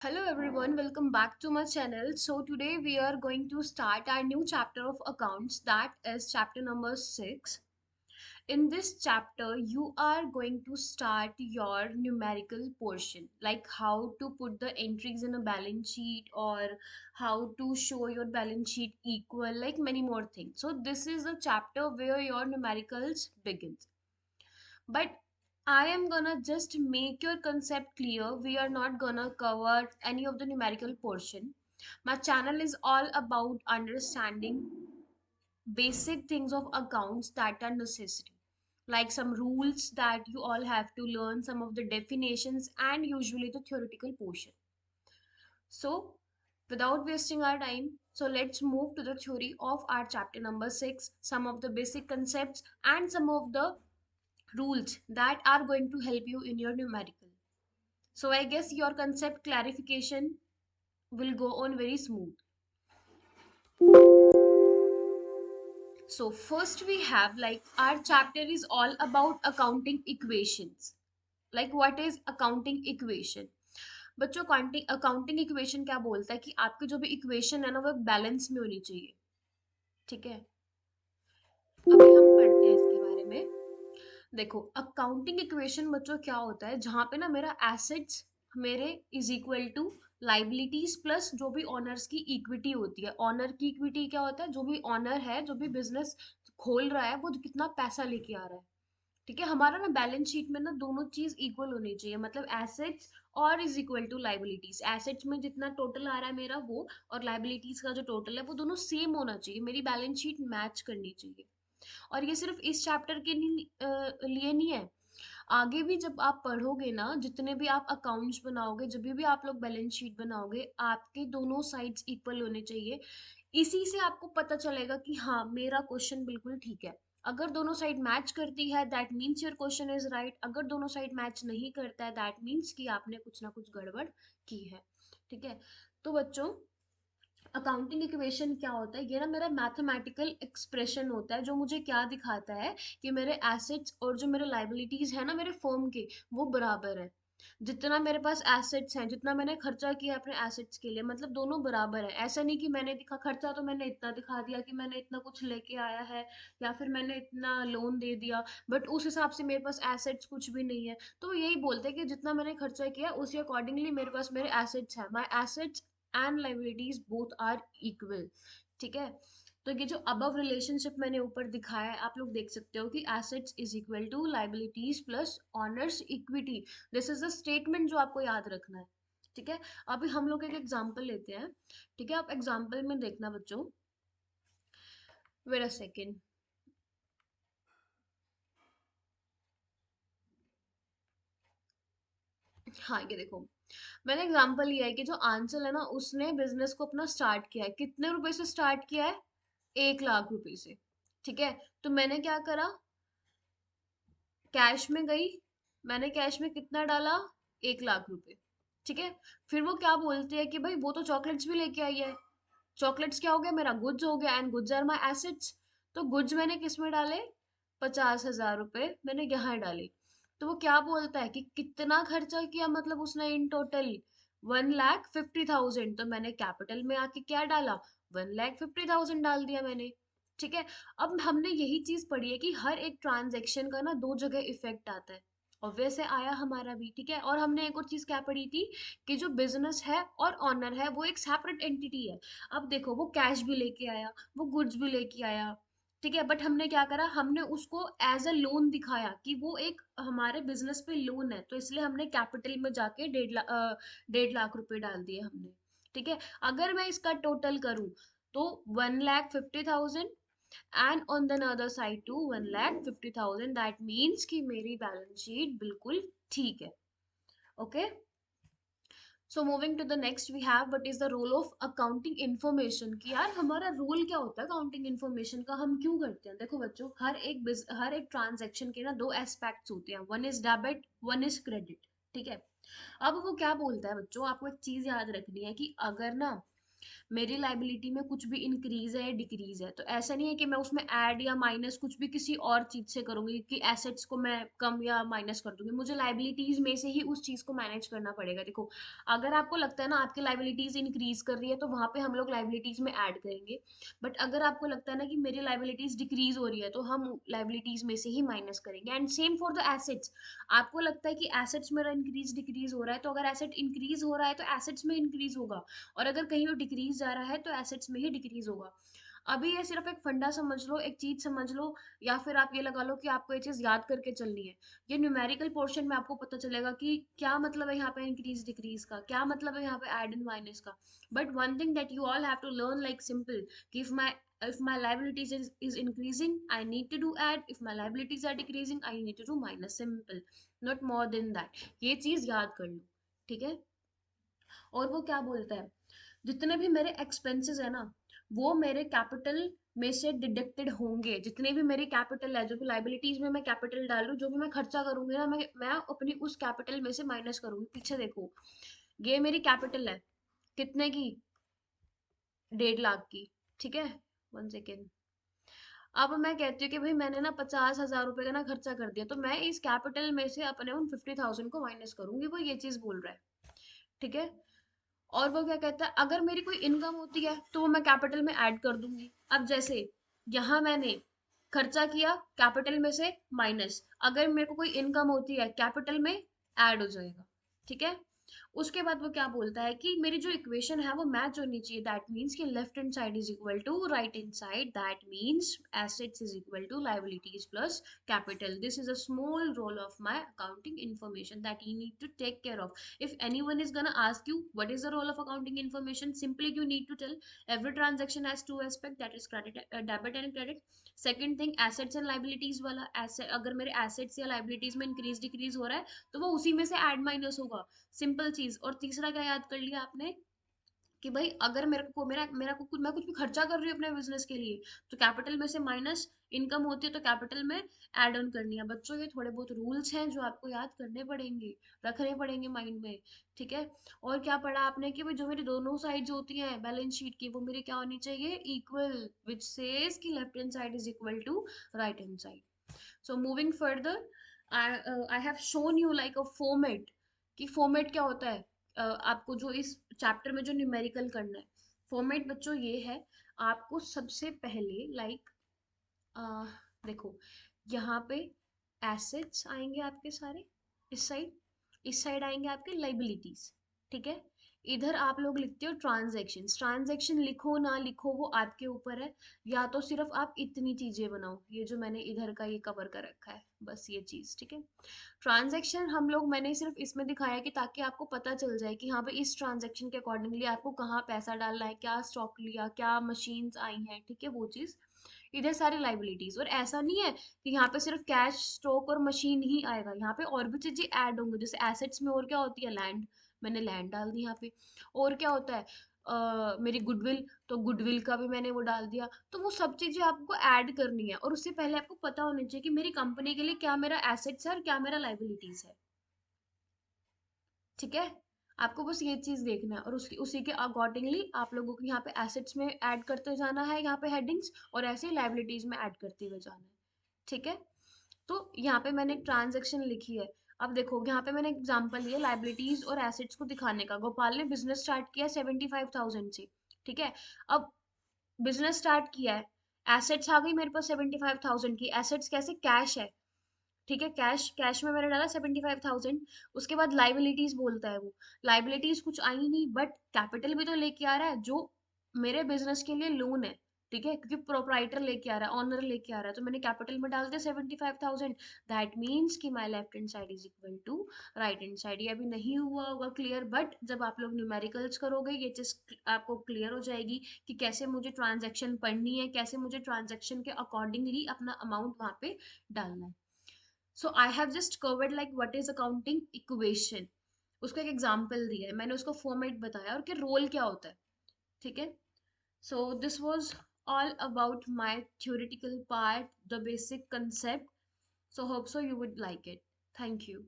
Hello everyone, welcome back to my channel. So today we are going to start our new chapter of accounts, that is chapter number 6. In this chapter you are going to start your numerical portion, like how to put the entries in a balance sheet or how to show your balance sheet equal, like many more things. So this is a chapter where your numericals begins, but I am gonna just make your concept clear. We are not gonna cover any of the numerical portion. My channel is all about understanding basic things of accounts that are necessary, like some rules that you all have to learn, some of the definitions, and usually the theoretical portion. So without wasting our time, so let's move to the theory of our chapter number 6, some of the basic concepts and some of the rules that are going to help you in your numerical. So I guess your concept clarification will go on very smooth. So first we have, like, our chapter is all about accounting equations. Like what is accounting equation? बच्चों accounting equation क्या बोलता है कि आपकी जो भी equation है ना वो बैलेंस में होनी चाहिए. ठीक है, अभी हम पढ़ते हैं इसके बारे में. देखो, अकाउंटिंग इक्वेशन बच्चों क्या होता है, जहां पे ना मेरा एसेट्स मेरे is equal to liabilities plus जो भी ऑनर्स की इक्विटी होती है. ऑनर की इक्विटी क्या होता है, जो भी ऑनर है, जो भी बिजनेस खोल रहा है, वो कितना पैसा लेके आ रहा है. ठीक है, हमारा ना बैलेंस शीट में ना दोनों चीज इक्वल होनी चाहिए, मतलब एसेट्स और is equal to liabilities. Assets में जितना टोटल आ रहा है मेरा वो, और लाइबिलिटीज का जो टोटल है वो दोनों सेम होना चाहिए. मेरी बैलेंस शीट मैच करनी चाहिए. और ये सिर्फ इस चैप्टर के लिए नहीं है. आगे भी जब आप पढ़ोगे ना, जितने भी आप अकाउंट्स बनाओगे, जब भी आप लोग बैलेंस शीट बनाओगे, आपके दोनों साइड्स इक्वल होने चाहिए. इसी से आपको पता चलेगा कि हाँ, मेरा क्वेश्चन बिल्कुल ठीक है. अगर दोनों साइड मैच करती है that means your question is right. अगर दोनों साइड मैच नहीं करता है दैट मीन्स कि आपने कुछ ना कुछ गड़बड़ की है. ठीक है, तो बच्चों, अकाउंटिंग इक्वेशन क्या होता है, ये ना मेरा मैथमेटिकल एक्सप्रेशन होता है जो मुझे क्या दिखाता है कि मेरे एसेट्स और जो मेरे लाइबिलिटीज है ना मेरे फर्म के, वो बराबर है. जितना मेरे पास एसेट्स हैं, जितना मैंने खर्चा किया अपने एसेट्स के लिए, मतलब दोनों बराबर है. ऐसा नहीं कि मैंने दिखा खर्चा तो मैंने इतना दिखा दिया कि मैंने इतना कुछ लेके आया है, या फिर मैंने इतना लोन दे दिया, बट उस हिसाब से मेरे पास एसेट्स कुछ भी नहीं है. तो यही बोलते हैं कि जितना मैंने खर्चा किया उसी अकॉर्डिंगली मेरे पास मेरे एसेट्स है. My assets and liabilities both are equal. ठीक है, तो ये जो अबव रिलेशनशिप मैंने ऊपर दिखाया है, आप लोग देख सकते हो कि assets is equal to liabilities plus owners equity. This is the statement जो आपको याद रखना है. ठीक है, अभी हम लोग एक एग्जांपल लेते हैं. ठीक है, आप एग्जांपल में देखना बच्चों. Wait a second. हाँ, ये देखो, मैंने एग्जांपल लिया है कि जो आंचल है ना, उसने बिजनेस को अपना स्टार्ट किया है. कितने रुपए से स्टार्ट किया है? 1 लाख रुपए से. ठीक है, तो मैंने क्या करा, कैश में गई, मैंने कैश में कितना डाला? 1 लाख रुपए. ठीक है, फिर वो क्या बोलते हैं कि भाई वो तो चॉकलेट्स भी लेके आई है. चॉकलेट्स क्या हो गया, मेरा गुड्स हो गया, and goods are my assets. तो गुड्स मैंने किस में डाले? 50,000 रुपए मैंने यहाँ डाले. तो वो क्या बोलता है कि कितना खर्चा किया, मतलब उसने इन टोटल 1,50,000. तो मैंने कैपिटल में आके क्या डाला? 1,50,000 डाल दिया मैंने. ठीक है, अब हमने यही चीज पढ़ी है कि हर एक ट्रांजेक्शन का ना दो जगह इफेक्ट आता है. और वैसे आया हमारा भी. ठीक है, और हमने एक और चीज क्या पढ़ी थी, कि जो बिजनेस है और ऑनर है वो एक सेपरेट एंटिटी है. अब देखो, वो कैश भी लेके आया, वो गुड्स भी लेके आया. ठीक है, बट हमने क्या करा, हमने उसको एज अ लोन दिखाया कि वो एक हमारे बिजनेस पे लोन है, तो इसलिए हमने कैपिटल में जाके 1.5 लाख रुपए डाल दिए हमने. ठीक है, अगर मैं इसका टोटल करूं तो 1,50,000 and on the other side two 1,50,000. That means कि मेरी बैलेंस शीट बिल्कुल ठीक है. Okay, so moving to the next we have what is the role of accounting information. कि यार हमारा रोल क्या होता है अकाउंटिंग इन्फॉर्मेशन का, हम क्यों करते हैं. देखो बच्चों, हर एक ट्रांजेक्शन के ना दो एस्पेक्ट्स होते हैं. One is debit, one is credit. ठीक है, अब वो क्या बोलता है बच्चों, आपको एक चीज याद रखनी है कि अगर ना मेरी लाइबिलिटी में कुछ भी इंक्रीज है या डिक्रीज है, तो ऐसा नहीं है कि मैं उसमें ऐड या माइनस कुछ भी किसी और चीज से करूंगी कि एसेट्स को मैं कम या माइनस कर दूंगी। मुझे लाइबिलिटीज में से ही उस चीज को मैनेज करना पड़ेगा। देखो, अगर आपको लगता है ना आपकी लाइबिलिटीज इंक्रीज कर रही है, तो वहां पे हम लोग लाइबिलिटीज में ऐड करेंगे। बट अगर आपको लगता है ना कि मेरी लाइबिलिटीज डिक्रीज हो रही है, तो हम लाइबिलिटीज में से ही माइनस करेंगे। And same for the assets. आपको लगता है कि एसेट्स मेरा इंक्रीज डिक्रीज हो रहा है, तो अगर एसेट इंक्रीज हो रहा है तो एसेट्स में इंक्रीज होगा, और अगर कहीं वो डिक्रीज जा रहा है तो एसेट्स में ही डिक्रीज होगा। अभी ये सिर्फ एक फंडा समझ लो, एक चीज समझ लो, या फिर आप ये लगा लो कि आपको ये चीज याद करके चलनी है। ये न्यूमेरिकल पोर्शन में आपको पता चलेगा कि क्या मतलब है यहाँ पे इंक्रीज डिक्रीज का, क्या मतलब है यहाँ पे ऐड एंड माइनस का। But one thing that you all have to learn like simple, कि if my liabilities is increasing, I need to do add. If my liabilities are decreasing, I need to do minus. Simple, not more than that. ये चीज याद कर लो, ठीक है। और वो क्या बोलता है, जितने भी मेरे एक्सपेंसेस है ना, वो मेरे कैपिटल में से डिडक्टेड होंगे। जितने भी मेरी कैपिटल है, जो भी लाइबिलिटीज में मैं कैपिटल डाल रही हूँ, जो भी मैं खर्चा करूंगी ना, मैं अपनी उस कैपिटल में से माइनस करूंगी। पीछे देखो, ये मेरी कैपिटल है, कितने की, 1.5 लाख की, ठीक है। 1 सेकेंड। अब मैं कहती हूँ कि भाई मैंने ना 50,000 रुपए का ना खर्चा कर दिया, तो मैं इस कैपिटल में से अपने उन 50,000 को माइनस करूंगी। वो ये चीज बोल रहा है, ठीक है। और वो क्या कहता है, अगर मेरी कोई इनकम होती है तो वो मैं कैपिटल में ऐड कर दूंगी। अब जैसे यहाँ मैंने खर्चा किया, कैपिटल में से माइनस, अगर मेरे को कोई इनकम होती है कैपिटल में ऐड हो जाएगा, ठीक है। उसके बाद वो क्या बोलता है कि मेरी जो इक्वेशन है वो मैच होनी चाहिए। दैट मीन्स कि left hand side is equal to right hand side. That means assets is equal to liabilities plus capital. This is a small role of my accounting information that you need to take care of. If anyone is gonna ask you what is the role of accounting information, simply you need to tell every transaction has two aspect, that is credit, debit and credit. Second thing, assets and liabilities वाला, asset अगर मेरे assets या liabilities में increase decrease हो रहा है, तो वो उसी में से add minus होगा। सिंपल चीज। और तीसरा क्या याद कर लिया आपने, कि भाई अगर मेरे को मेरा मेरा को कुछ मैं कुछ भी खर्चा कर रही हूँ अपने बिजनेस के लिए, तो कैपिटल में से माइनस इनकम होती है तो कैपिटल में ऐड ऑन करनी है। बच्चों, ये थोड़े बहुत रूल्स हैं जो आपको याद करने पड़ेंगे, रखने पड़ेंगे माइंड में, ठीक है। और क्या पढ़ा आपने कि भाई जो मेरी दोनों साइड्स होती हैं बैलेंस शीट की, वो मेरी क्या होनी चाहिए, इक्वल, विच सेज कि left hand side is equal to right hand side. So moving further, I have shown you like a format, कि फॉर्मेट क्या होता है। आपको जो इस चैप्टर में जो न्यूमेरिकल करना है, फॉर्मेट बच्चों ये है। आपको सबसे पहले लाइक देखो, यहाँ पे एसेट्स आएंगे आपके सारे, इस साइड आएंगे आपके लाइबिलिटीज, ठीक है। इधर आप लोग लिखते हो ट्रांजैक्शन। ट्रांजैक्शन लिखो ना लिखो वो आपके ऊपर है, या तो सिर्फ आप इतनी चीजें बनाओ, ये जो मैंने इधर का ये कवर कर रखा है, बस ये चीज, ठीक है। ट्रांजैक्शन हम लोग, मैंने सिर्फ इसमें दिखाया कि ताकि आपको पता चल जाए कि हाँ भाई इस ट्रांजैक्शन के अकॉर्डिंगली आपको कहाँ पैसा डालना है, क्या स्टॉक लिया, क्या मशीन्स आई हैं, ठीक है, वो चीज। इधर सारी लाइबिलिटीज। और ऐसा नहीं है कि यहाँ पे सिर्फ कैश, स्टॉक और मशीन ही आएगा, यहाँ पे और भी चीजें ऐड होंगी। जैसे एसेट्स में और क्या होती है, लैंड, मैंने लैंड डाल दी यहाँ पे। और क्या होता है, मेरी गुडविल, तो गुडविल का भी मैंने वो डाल दिया। तो वो सब चीजें आपको ऐड करनी है, और उससे पहले आपको पता होना चाहिए कि मेरी कंपनी के लिए क्या मेरा एसेट्स है और क्या मेरा लाइबिलिटीज है, ठीक है। आपको बस ये चीज देखना है, और उसकी उसी के अकॉर्डिंगली आप लोगों को यहाँ पे एसेट्स में ऐड करते जाना है, यहाँ पे हेडिंग्स, और ऐसे ही लाइबिलिटीज में ऐड करते हुए जाना है, ठीक है। तो यहाँ पे मैंने एक ट्रांजेक्शन लिखी है। अब देखो, यहाँ पे मैंने एग्जांपल लिया लाइबिलिटीज और एसेट्स को दिखाने का। गोपाल ने बिजनेस स्टार्ट किया 75,000 से, ठीक है। अब बिजनेस स्टार्ट किया है, एसेट्स आ गई मेरे पास 75,000 की। एसेट्स कैसे, कैश है, ठीक है, कैश, कैश में मैंने डाला 75,000। उसके बाद लाइबिलिटीज बोलता है वो, लाइबिलिटीज कुछ आई नहीं, बट कैपिटल भी तो लेके आ रहा है जो मेरे बिजनेस के लिए लोन है, ठीक है, क्योंकि प्रोपराइटर लेके आ रहा है, ऑनर लेके आ रहा है, तो मैंने कैपिटल में डाल दिया 75,000। दैट मीन्स कि my left hand side is equal to right hand side. ये अभी नहीं हुआ होगा क्लियर, बट जब आप लोग न्यूमेरिकल्स करोगे ये चीज आपको क्लियर हो जाएगी कि कैसे मुझे ट्रांजेक्शन पढ़नी है, कैसे मुझे ट्रांजेक्शन के अकॉर्डिंगली अपना अमाउंट वहां पे डालना है। So I have just covered like what is accounting equation. उसका एक एग्जांपल दिया है मैंने, उसका फॉर्मेट बताया और कि रोल क्या होता है, ठीक है। So this was all about my theoretical part, the basic concept. So hope so you would like it. Thank you.